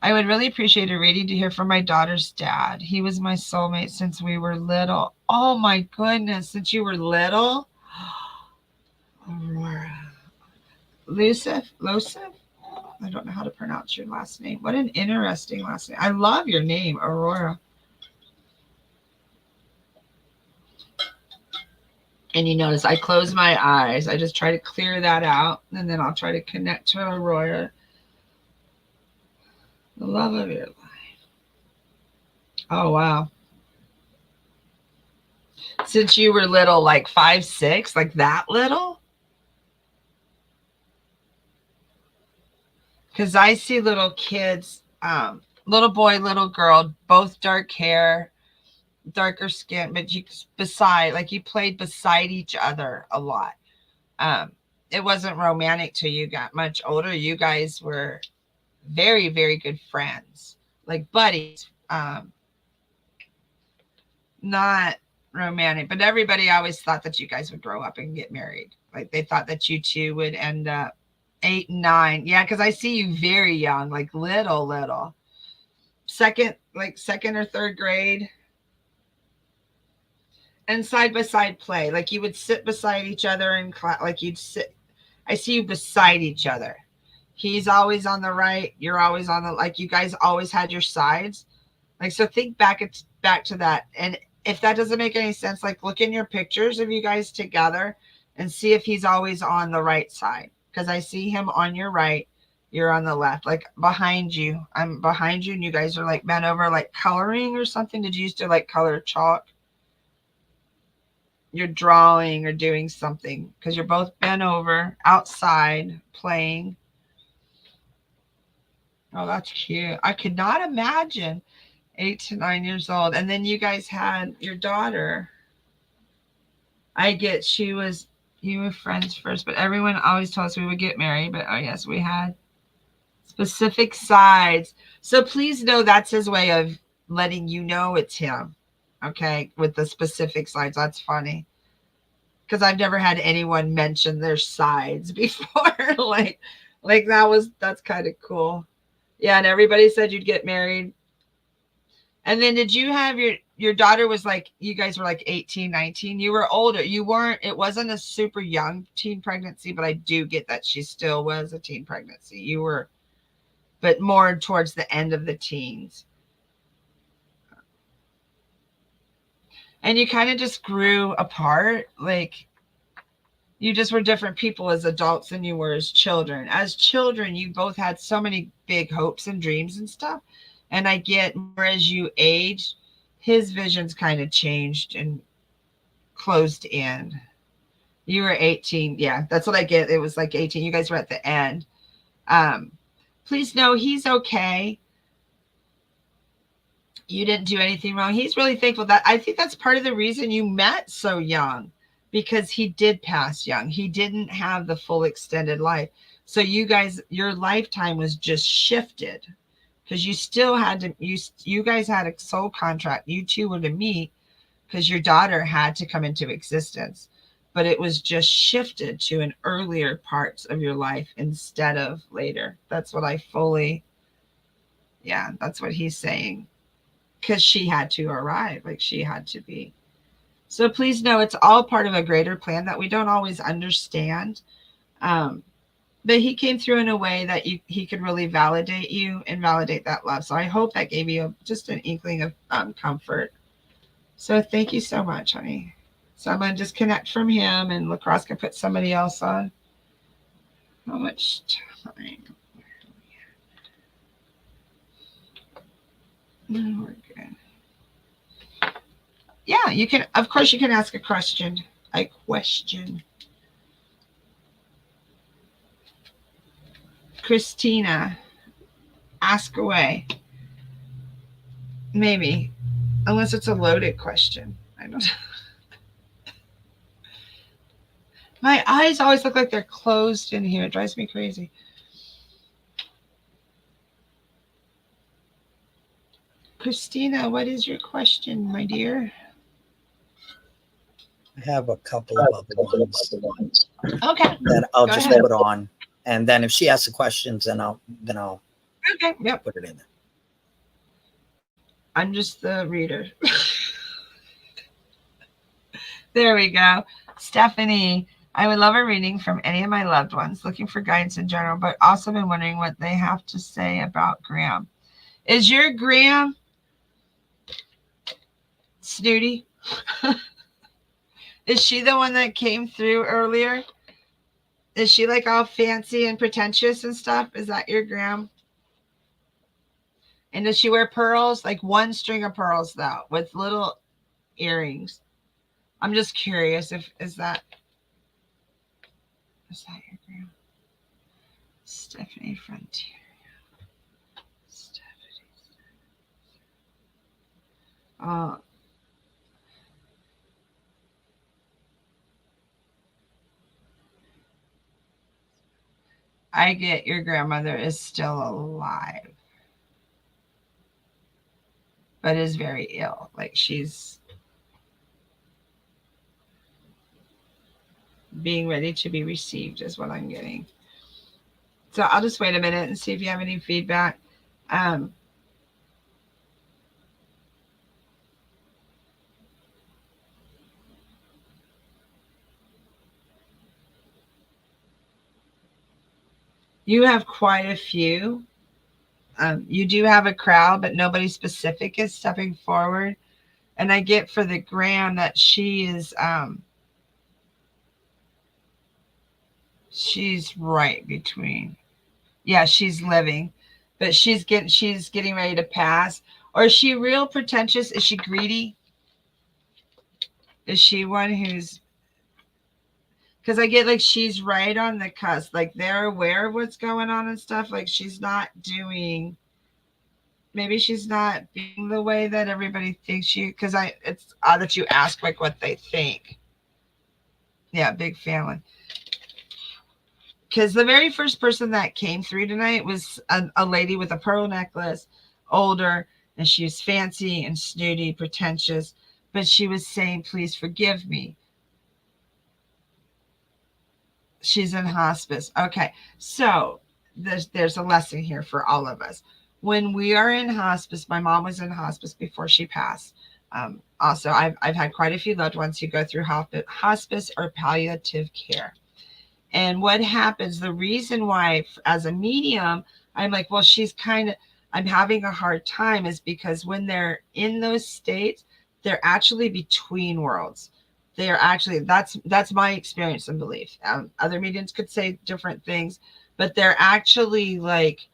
I would really appreciate a reading to hear from my daughter's dad. He was my soulmate since we were little. Oh my goodness, since you were little? Aurora. Losif? I don't know how to pronounce your last name. What an interesting last name. I love your name, Aurora. And you notice I close my eyes. I just try to clear that out. And then I'll try to connect to Aurora. The love of your life. Oh, wow. Since you were little, like 5, 6, like that little? Because I see little kids, little boy, little girl, both dark hair, darker skin, but you played beside each other a lot. It wasn't romantic till you got much older. You guys were very, very good friends, like buddies. Not romantic, but everybody always thought that you guys would grow up and get married. Like they thought that you two would end up 8 and 9. Yeah, because I see you very young, like little. Second or third grade. And side by side play. Like you would sit beside each other in class. Like you'd sit. I see you beside each other. He's always on the right. You're always on the, like you guys always had your sides. Like, so think back to that. And if that doesn't make any sense, like look in your pictures of you guys together and see if he's always on the right side. Because I see him on your right, you're on the left, like behind you. I'm behind you and you guys are like bent over, like coloring or something. Did you used to like color chalk? You're drawing or doing something because you're both bent over outside playing. Oh, that's cute. I could not imagine 8 to 9 years old. And then you guys had your daughter. I get you were friends first, but everyone always told us we would get married. But oh yes, we had specific sides. So please know that's his way of letting you know it's him. Okay, with the specific sides. That's funny. Because I've never had anyone mention their sides before. like that's kind of cool. Yeah, and everybody said you'd get married. And then did you have your daughter was like, you guys were like 18, 19. You were older. You weren't, it wasn't a super young teen pregnancy, but I do get that she still was a teen pregnancy. You were, but more towards the end of the teens. And you kind of just grew apart. Like you just were different people as adults than you were as children. As children, you both had so many big hopes and dreams and stuff. And I get more as you age, his visions kind of changed and closed in. You were 18. Yeah, that's what I get. It was like 18. You guys were at the end. Please know he's okay. You didn't do anything wrong. He's really thankful. That I think that's part of the reason you met so young, because he did pass young. He didn't have the full extended life. So you guys, your lifetime was just shifted, because you still had to, you guys had a soul contract. You two were to meet because your daughter had to come into existence, but it was just shifted to an earlier parts of your life instead of later. That's what I fully, yeah, that's what he's saying. Because she had to arrive, like she had to be. So please know it's all part of a greater plan that we don't always understand. But he came through in a way that he could really validate you and validate that love. So I hope that gave you just an inkling of comfort. So thank you so much, honey. So I'm going to disconnect from him, and Lacrosse can put somebody else on. How much time? No, we're good. Yeah, you can, of course, you can ask a question. A question. Christina, ask away. Maybe, unless it's a loaded question. I don't know. My eyes always look like they're closed in here. It drives me crazy. Christina, what is your question, my dear? I have a couple of other ones Okay. that I'll Go just ahead. put on, and then if she asks the questions, then I'll Okay. Yep. put it in there. I'm just the reader. There we go. Stephanie, I would love a reading from any of my loved ones, looking for guidance in general, but also been wondering what they have to say about Graham. Is your Graham snooty? Is she the one that came through earlier? Is she like all fancy and pretentious and stuff? Is that your Graham? And does she wear pearls? Like one string of pearls, though, with little earrings. I'm just curious if is that your Graham? Stephanie Frontier. Stephanie. I get your grandmother is still alive, but is very ill. Like she's being ready to be received is what I'm getting. So I'll just wait a minute and see if you have any feedback. You have quite a few. You do have a crowd, but nobody specific is stepping forward. And I get for the Graham that she is, she's right between. Yeah, she's living, but she's getting ready to pass. Or is she real pretentious? Is she greedy? Is she one who's, because I get like she's right on the cusp, like they're aware of what's going on and stuff. Like she's not doing, maybe she's not being the way that everybody thinks she, because it's odd that you ask like what they think. Yeah, big family. Because the very first person that came through tonight was a lady with a pearl necklace, older, and she was fancy and snooty, pretentious, but she was saying, please forgive me. She's in hospice. Okay, so there's a lesson here for all of us. When we are in hospice, my mom was in hospice before she passed. Also, I've had quite a few loved ones who go through hospice or palliative care. And what happens, the reason why as a medium, I'm like, well, I'm having a hard time is because when they're in those states, they're actually between worlds. They're actually, that's my experience and belief. Other mediums could say different things, but they're actually like,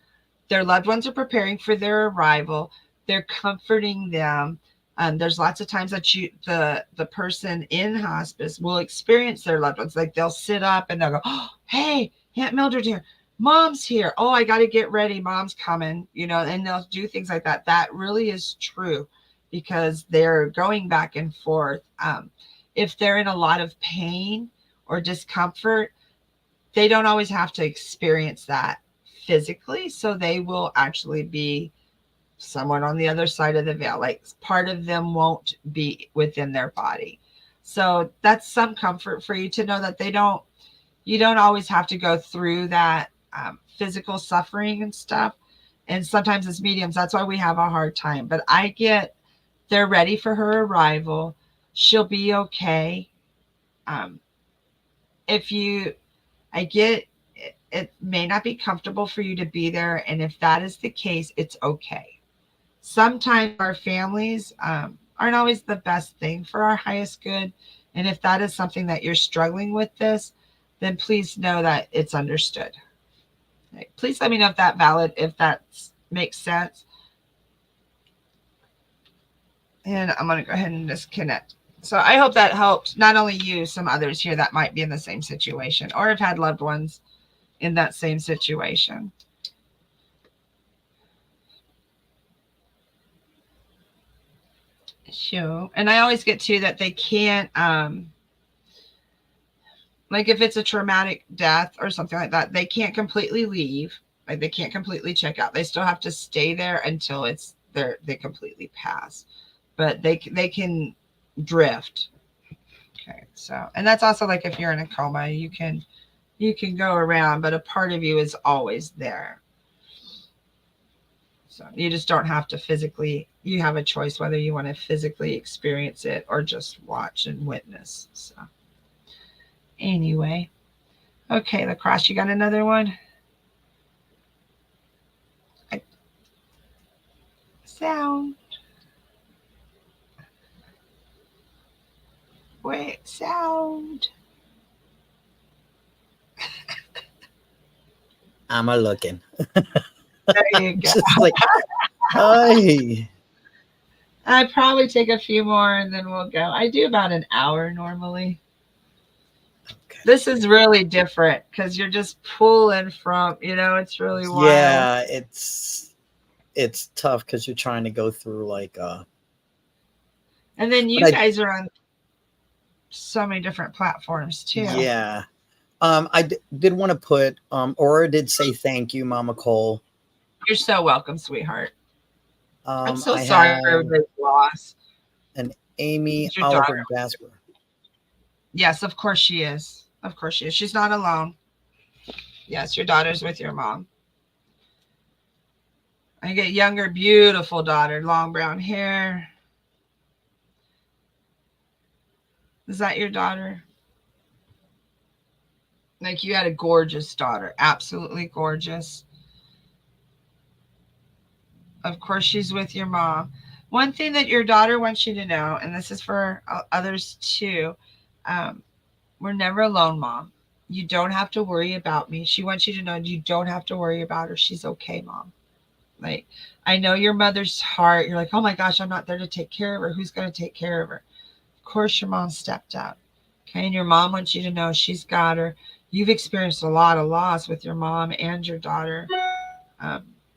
their loved ones are preparing for their arrival. They're comforting them. There's lots of times that the person in hospice will experience their loved ones. Like they'll sit up and they'll go, oh, hey, Aunt Mildred here. Mom's here. Oh, I got to get ready. Mom's coming, and they'll do things like that. That really is true because they're going back and forth. If they're in a lot of pain or discomfort, they don't always have to experience that physically. So they will actually be someone on the other side of the veil. Like part of them won't be within their body. So that's some comfort for you to know that you don't always have to go through that physical suffering and stuff. And sometimes as mediums, that's why we have a hard time. But they're ready for her arrival. She'll be okay. Um, I get it may not be comfortable for you to be there. And if that is the case, it's okay. Sometimes our families aren't always the best thing for our highest good. And if that is something that you're struggling with then please know that it's understood. Okay. Please let me know if that makes sense. And I'm going to go ahead and disconnect. So I hope that helped not only you, some others here that might be in the same situation or have had loved ones in that same situation. Sure. And I always get to that they can't, like if it's a traumatic death or something like that, they can't completely leave. Like they can't completely check out. They still have to stay there until they completely pass. But they can drift. Okay. So, and that's also like if you're in a coma, you can go around, but a part of you is always there. So you just don't have to physically, you have a choice whether you want to physically experience it or just watch and witness. So anyway, okay, Lacrosse, you got another one? Sound. Wait, sound. I'm a looking. There you go. Just like, hey. I'd probably take a few more and then we'll go. I do about an hour normally. Okay. This is really different because you're just pulling from, it's really wild. Yeah, it's tough because you're trying to go through like and then you guys are on so many different platforms too. Yeah. I did want to put Aura did say thank you, MamaCole. You're so welcome, sweetheart. I'm so sorry for everybody's loss. And Amy Oliver Gasper. Yes, of course she is. Of course she is. She's not alone. Yes, your daughter's with your mom. I get younger, beautiful daughter, long brown hair. Is that your daughter? Like you had a gorgeous daughter, absolutely gorgeous. Of course, she's with your mom. One thing that your daughter wants you to know, and this is for others too, we're never alone, Mom. You don't have to worry about me. She wants you to know you don't have to worry about her. She's okay, Mom. Like, I know your mother's heart. You're like, oh my gosh, I'm not there to take care of her. Who's going to take care of her? Of course, your mom stepped up. Okay, and your mom wants you to know she's got her. You've experienced a lot of loss with your mom and your daughter.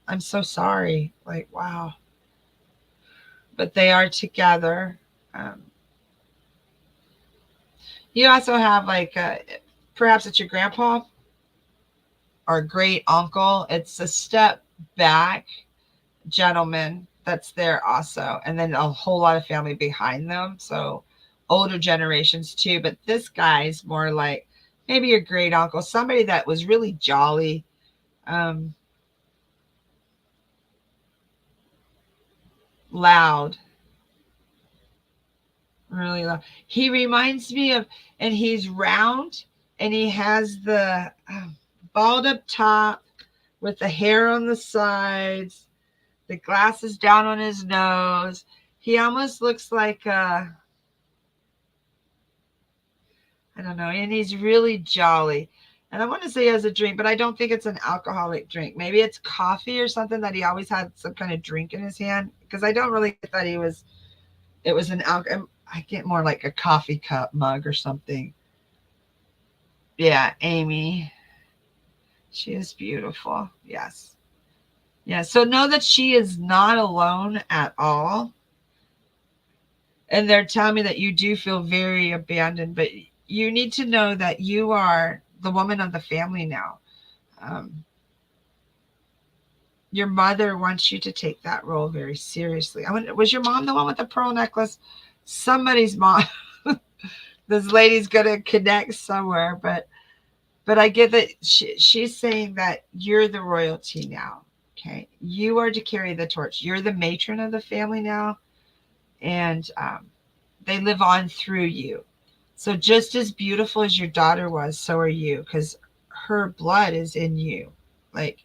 I'm so sorry. Like, wow. But they are together. You also have like, perhaps it's your grandpa or great uncle. It's a step back gentleman that's there also. And then a whole lot of family behind them. So older generations too. But this guy's more like maybe your great uncle, somebody that was really jolly. Loud. Really loud. He reminds me of, and he's round and he has the bald up top with the hair on the sides, the glasses down on his nose. He almost looks like I don't know, and he's really jolly. And I want to say he has a drink, but I don't think it's an alcoholic drink. Maybe it's coffee or something that he always had some kind of drink in his hand, because I don't really get that he was It was an alcohol. I get more like a coffee cup mug or something. Yeah, Amy. She is beautiful. Yes. Yeah. So know that she is not alone at all. And they're telling me that you do feel very abandoned, but you need to know that you are the woman of the family now. Um, your mother wants you to take that role very seriously. Was your mom the one with the pearl necklace? Somebody's mom. This lady's gonna connect somewhere, but I get that she's saying that you're the royalty now. Okay, you are to carry the torch. You're the matron of the family now, and they live on through you. So just as beautiful as your daughter was, so are you, because her blood is in you. Like,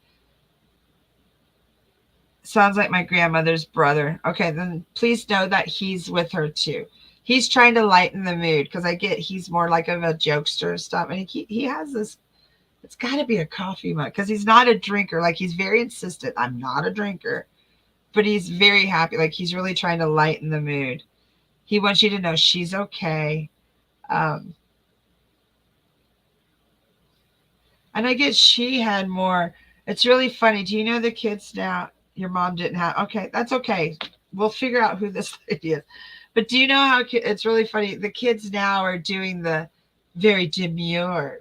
sounds like my grandmother's brother. Okay, then please know that he's with her too. He's trying to lighten the mood because I get he's more like of a jokester and stuff. And he has this, it's got to be a coffee mug because he's not a drinker. Like, he's very insistent. I'm not a drinker, but he's very happy. Like, he's really trying to lighten the mood. He wants you to know she's okay. Um, and I get she had more. It's really funny. Do you know the kids now? Your mom didn't have. Okay, that's okay. We'll figure out who this lady is. But do you know how it's really funny? The kids now are doing the very demure,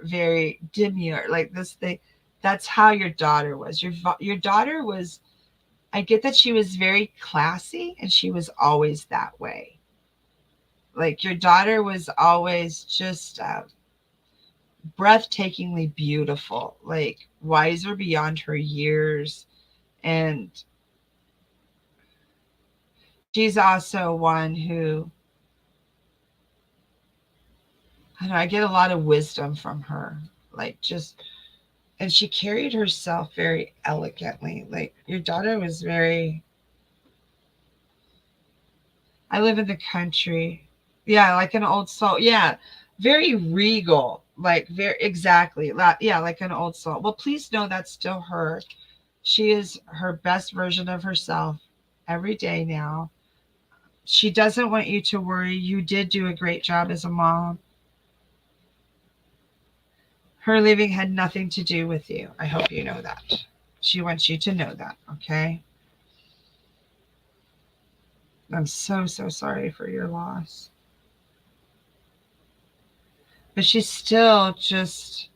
like this thing. That's how your daughter was. Your daughter was. I get that she was very classy, and she was always that way. Like, your daughter was always just breathtakingly beautiful, like wiser beyond her years. And she's also one who, I don't know, I get a lot of wisdom from her. Like, just, and she carried herself very elegantly. Like, your daughter was very, I live in the country. Yeah, like an old soul. Yeah, very regal. Like, very, exactly. Yeah, like an old soul. Well, please know that's still her. She is her best version of herself every day now. She doesn't want you to worry. You did do a great job as a mom. Her leaving had nothing to do with you. I hope you know that. She wants you to know that, okay? I'm so, so sorry for your loss. But she's still just,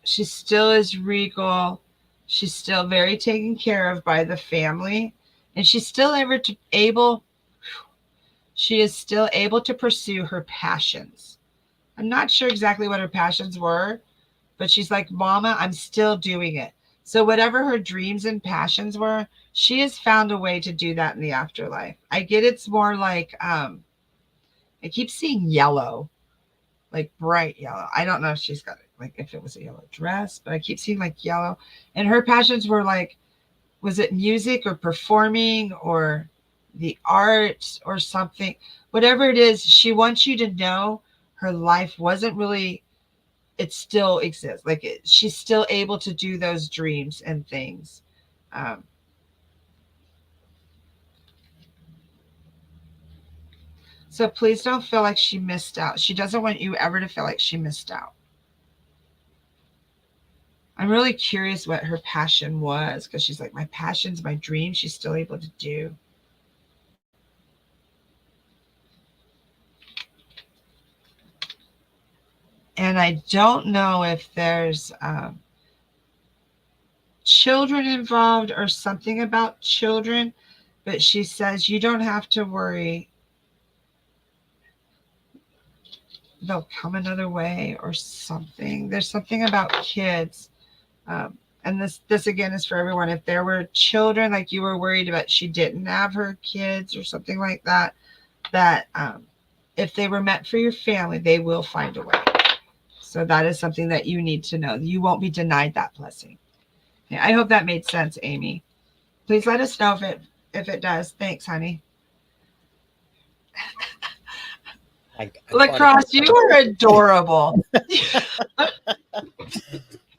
she still is regal. She's still very taken care of by the family. And she's still she is still able to pursue her passions. I'm not sure exactly what her passions were, but she's like, Mama, I'm still doing it. So whatever her dreams and passions were, she has found a way to do that in the afterlife. I get it's more like, I keep seeing yellow, like bright yellow. I don't know if she's got it, like if it was a yellow dress, but I keep seeing like yellow. And her passions were like, was it music or performing or the arts or something? Whatever it is, she wants you to know her life wasn't really, it still exists. Like, she's still able to do those dreams and things. Um, so please don't feel like she missed out. She doesn't want you ever to feel like she missed out. I'm really curious what her passion was, because she's like, my passion's my dream. She's still able to do. And I don't know if there's children involved or something about children, but she says you don't have to worry. They'll come another way or something. There's something about kids. And this again is for everyone. If there were children, like you were worried about, she didn't have her kids or something like that, that if they were meant for your family, they will find a way. So that is something that you need to know. You won't be denied that blessing. Yeah, I hope that made sense, Amy. Please let us know if it does. Thanks, honey. Lacrosse, you are adorable.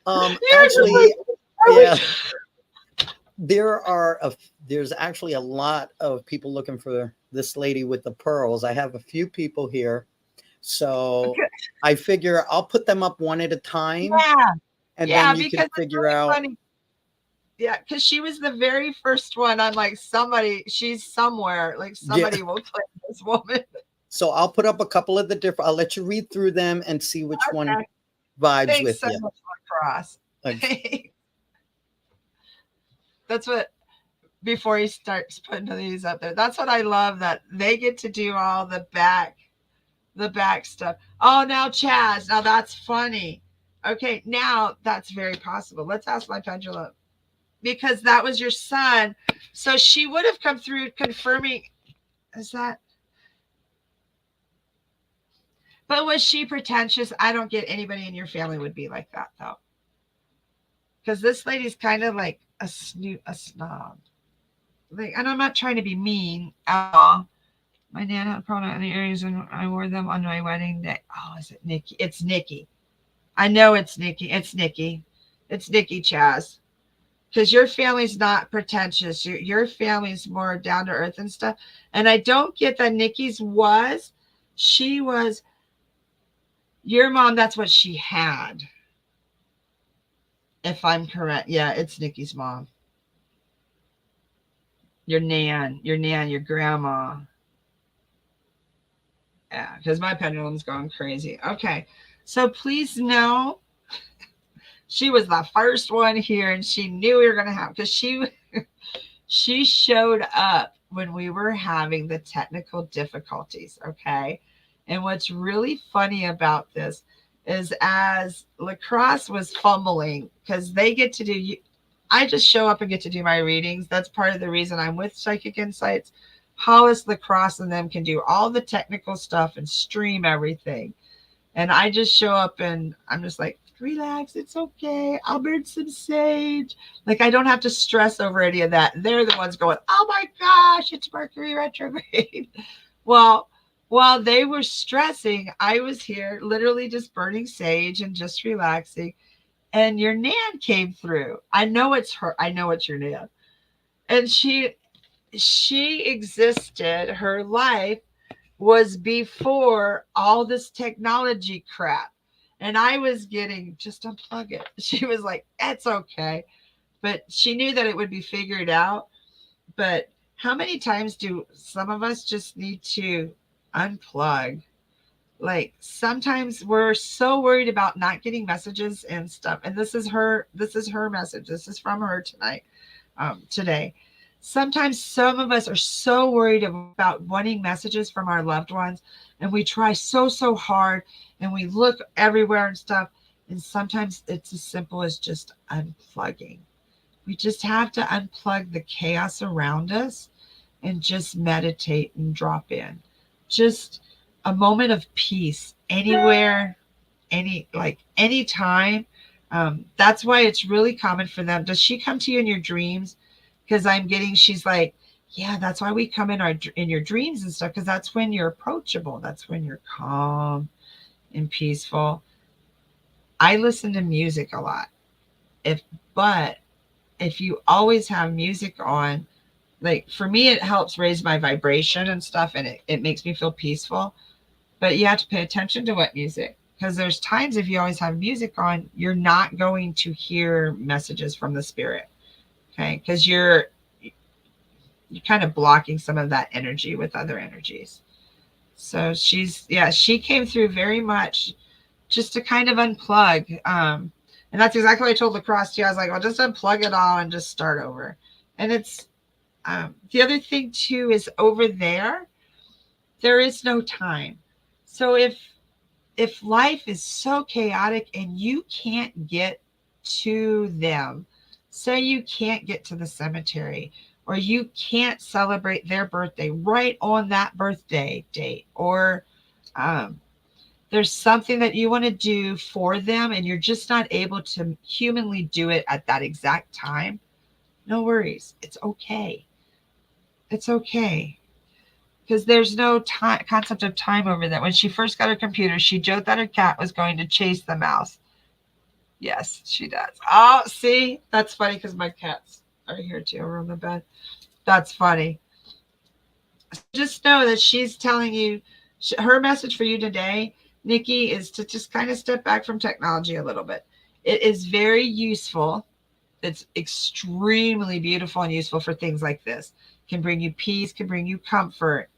Actually, yeah, there's actually a lot of people looking for this lady with the pearls. I have a few people here. So Okay. I figure I'll put them up one at a time, Yeah. and Yeah, then you can because it's figure really out. funny. Yeah, because she was the very first one. I'm like, somebody, she's somewhere. Like Yeah. somebody will play this woman. So I'll put up a couple of the different. I'll let you read through them and see which one Okay. vibes Thanks with so you. much, Cross. Okay. That's what, before he starts putting these up there, that's what I love, that they get to do all the back stuff. Oh, now Chaz, now that's funny. Okay, now that's very possible. Let's ask my pendulum, because that was your son. So she would have come through confirming. Is that? But was she pretentious? I don't get anybody in your family would be like that though. Because this lady's kind of like a snob. Like, and I'm not trying to be mean at all. My nana had put on the earrings and I wore them on my wedding day. Oh, is it Nikki? It's Nikki. I know it's Nikki. It's Nikki. It's Nikki Chaz. Because your family's not pretentious. Your family's more down to earth and stuff. And I don't get that Nikki's was. She was your mom. That's what she had. If I'm correct. Yeah, it's Nikki's mom. Your nan, your grandma. Yeah, because my pendulum's going crazy. Okay. So please know she was the first one here and she knew we were going to have, because she showed up when we were having the technical difficulties. Okay. And what's really funny about this is, as Lacrosse was fumbling, because they get to do, I just show up and get to do my readings. That's part of the reason I'm with Psychic Insights. Hollis, Lacrosse, and them can do all the technical stuff and stream everything. And I just show up and I'm just like, relax, it's okay. I'll burn some sage. Like, I don't have to stress over any of that. They're the ones going, oh my gosh, it's Mercury retrograde. Well, while they were stressing, I was here literally just burning sage and just relaxing. And your nan came through. I know it's her. I know it's your nan. And she existed. Her life was before all this technology crap. And I was getting, just unplug it. She was like, it's okay. But she knew that it would be figured out. But how many times do some of us just need to unplug? Like, sometimes we're so worried about not getting messages and stuff. And this is her message. This is from her tonight, today. Sometimes some of us are so worried about wanting messages from our loved ones, and we try so hard and we look everywhere and stuff. And sometimes it's as simple as just unplugging. We just have to unplug the chaos around us and just meditate and drop in. Just a moment of peace anywhere, anytime. That's why it's really common for them. Does she come to you in your dreams? Because I'm getting, she's like, yeah, that's why we come in your dreams and stuff, because that's when you're approachable. That's when you're calm and peaceful. I listen to music a lot. But if you always have music on, like for me, it helps raise my vibration and stuff, and it makes me feel peaceful. But you have to pay attention to what music, because there's times if you always have music on, you're not going to hear messages from the spirit. Okay, because you're kind of blocking some of that energy with other energies. So she came through very much just to kind of unplug. And that's exactly what I told Lacrosse too. I was like, well, just unplug it all and just start over. And it's the other thing too is, over there is no time. So if life is so chaotic and you can't get to them, say you can't get to the cemetery, or you can't celebrate their birthday right on that birthday date, or there's something that you want to do for them and you're just not able to humanly do it at that exact time, no worries. It's okay. It's okay. Because there's no time concept of time over that. When she first got her computer, she joked that her cat was going to chase the mouse. Yes, she does. Oh, see, that's funny because my cats are here too, over on the bed. That's funny. Just know that she's telling you, her message for you today, Nikki, is to just kind of step back from technology a little bit. It is very useful. It's extremely beautiful and useful for things like this. Can bring you peace, can bring you comfort.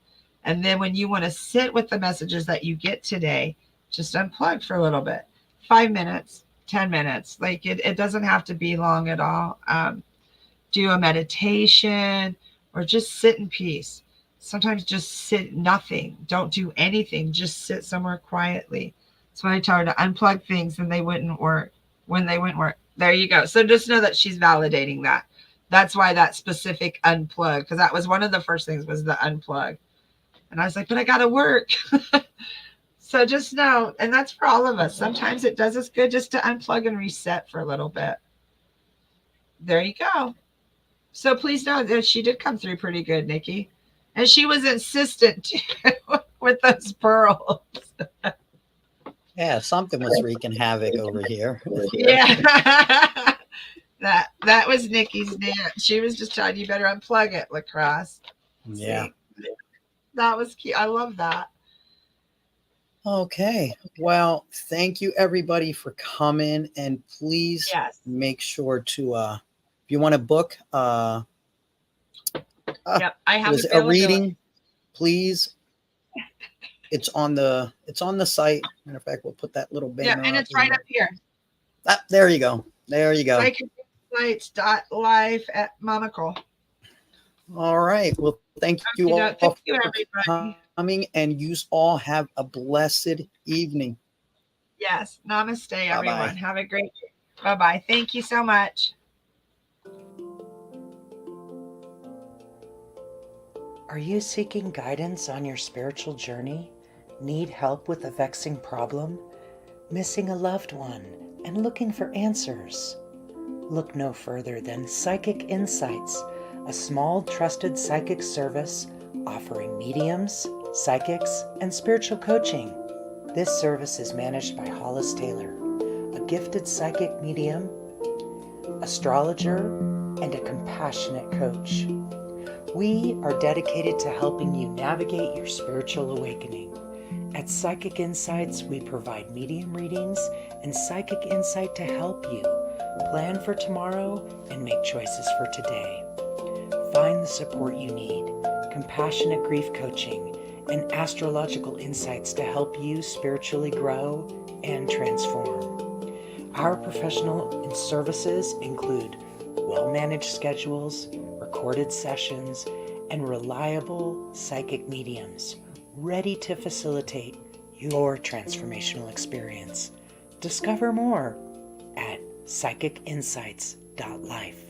And then when you want to sit with the messages that you get today, just unplug for a little bit. 5 minutes, 10 minutes. Like it doesn't have to be long at all. Do a meditation or just sit in peace. Sometimes just sit nothing. Don't do anything. Just sit somewhere quietly. That's why I tell her to unplug things and they wouldn't work when they wouldn't work. There you go. So just know that she's validating that. That's why that specific unplug, because that was one of the first things was the unplug. And I was like, but I got to work. So just know, and that's for all of us. Sometimes it does us good just to unplug and reset for a little bit. There you go. So please know that she did come through pretty good, Nikki. And she was insistent too with those pearls. Yeah, something was wreaking havoc over here. Yeah. that was Nikki's dance. She was just telling you better unplug it, Lacrosse. Yeah. See? That was cute. I love that. Okay. Well, thank you everybody for coming, and please make sure to if you want to book yep, I have a reading, please. It's on the site. Matter of fact, we'll put that little banner. Yeah, and it's right up here. There you go. There you go. Life at MamaCole. All right. Well, thank you all thank you, for everybody. coming, and you all have a blessed evening. Yes. Namaste, Bye-bye. everyone. Have a great day. Bye-bye. Thank you so much. Are you seeking guidance on your spiritual journey? Need help with a vexing problem? Missing a loved one and looking for answers? Look no further than Psychic Insights, a small trusted psychic service offering mediums, psychics, and spiritual coaching. This service is managed by Hollis Taylor, a gifted psychic medium, astrologer, and a compassionate coach. We are dedicated to helping you navigate your spiritual awakening. At Psychic Insights, we provide medium readings and psychic insight to help you plan for tomorrow and make choices for today. Find the support you need, compassionate grief coaching, and astrological insights to help you spiritually grow and transform. Our professional services include well-managed schedules, recorded sessions, and reliable psychic mediums ready to facilitate your transformational experience. Discover more at psychicinsights.life.